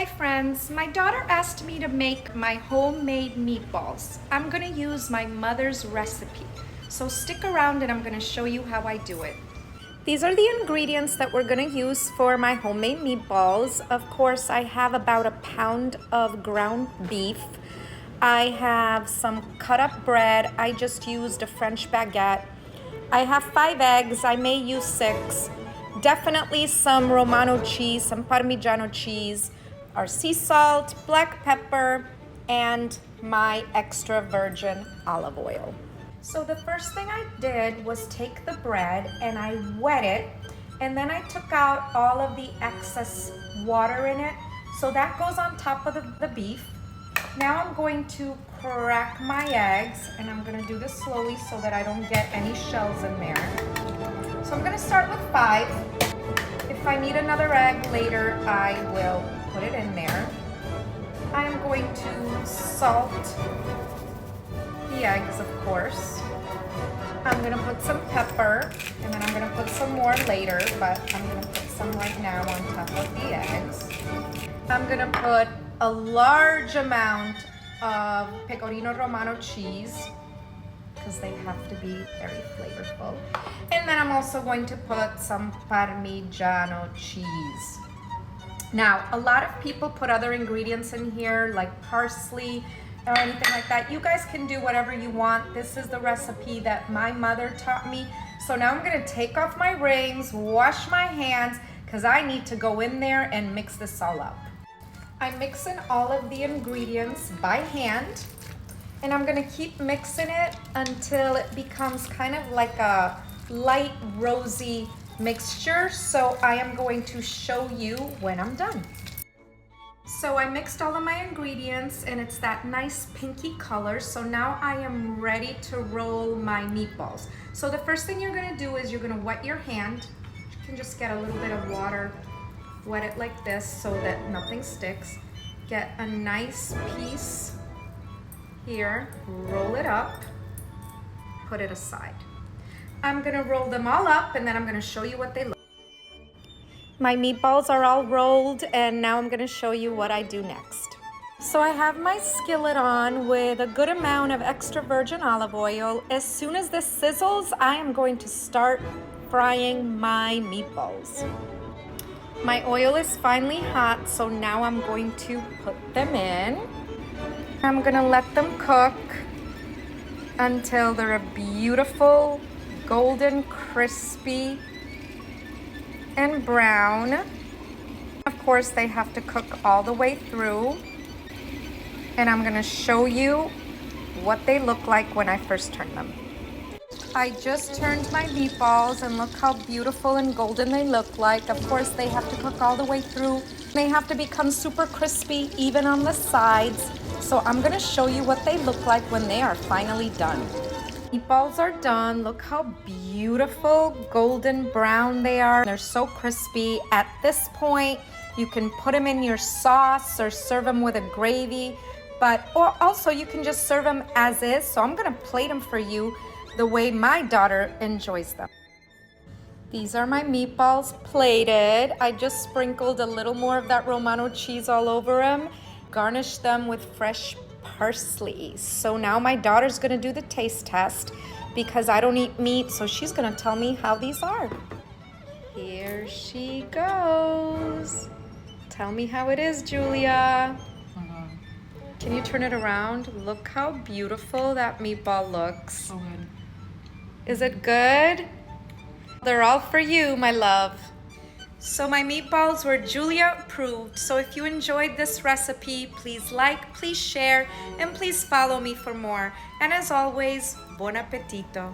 Hi friends, my daughter asked me to make my homemade meatballs. I'm gonna use my mother's recipe. So stick around and I'm gonna show you how I do it. These are the ingredients that we're gonna use for my homemade meatballs. Of course, I have about a pound of ground beef. I have some cut up bread. I just used a French baguette. I have 5 eggs, I may use 6. Definitely some Romano cheese, some Parmigiano cheese, our sea salt, black pepper, and my extra virgin olive oil. So the first thing I did was take the bread and I wet it, and then I took out all of the excess water in it. So that goes on top of the beef. Now I'm going to crack my eggs, and I'm gonna do this slowly so that I don't get any shells in there. So I'm gonna start with 5. If I need another egg later, I will put it in there. I am going to salt the eggs, of course. I'm gonna put some pepper, and then I'm gonna put some more later, but I'm gonna put some right now on top of the eggs. I'm gonna put a large amount of pecorino romano cheese because they have to be very flavorful. And then I'm also going to put some Parmigiano cheese. Now, a lot of people put other ingredients in here like parsley or anything like that. You guys can do whatever you want. This is the recipe that my mother taught me. So now I'm gonna take off my rings, wash my hands, because I need to go in there and mix this all up. I'm mixing all of the ingredients by hand, and I'm gonna keep mixing it until it becomes kind of like a light rosy mixture. So I am going to show you when I'm done. So I mixed all of my ingredients and it's that nice pinky color. So now I am ready to roll my meatballs. So the first thing you're gonna do is you're gonna wet your hand. You can just get a little bit of water, wet it like this so that nothing sticks. Get a nice piece here, roll it up, put it aside. I'm gonna roll them all up and then I'm gonna show you what they look like. My meatballs are all rolled and now I'm gonna show you what I do next. So I have my skillet on with a good amount of extra virgin olive oil. As soon as this sizzles, I am going to start frying my meatballs. My oil is finally hot, so now I'm going to put them in. I'm gonna let them cook until they're a beautiful golden, crispy, and brown. Of course, they have to cook all the way through. And I'm gonna show you what they look like when I first turn them. I just turned my meatballs and look how beautiful and golden they look like. Of course, they have to cook all the way through. They have to become super crispy, even on the sides. So I'm gonna show you what they look like when they are finally done. Meatballs are done. Look how beautiful golden brown they are. They're so crispy. At this point, you can put them in your sauce or serve them with a gravy, or also you can just serve them as is. So I'm gonna plate them for you the way my daughter enjoys them. These are my meatballs plated. I just sprinkled a little more of that Romano cheese all over them. Garnished them with fresh parsley. So now my daughter's gonna do the taste test because I don't eat meat, so she's gonna tell me how these are. Here she goes. Tell me how it is, Julia. Can you turn it around? Look how beautiful that meatball looks. So good. Is it good? They're all for you, my love. So my meatballs were Julia approved. So if you enjoyed this recipe, please like, please share, and please follow me for more. And as always, buon appetito.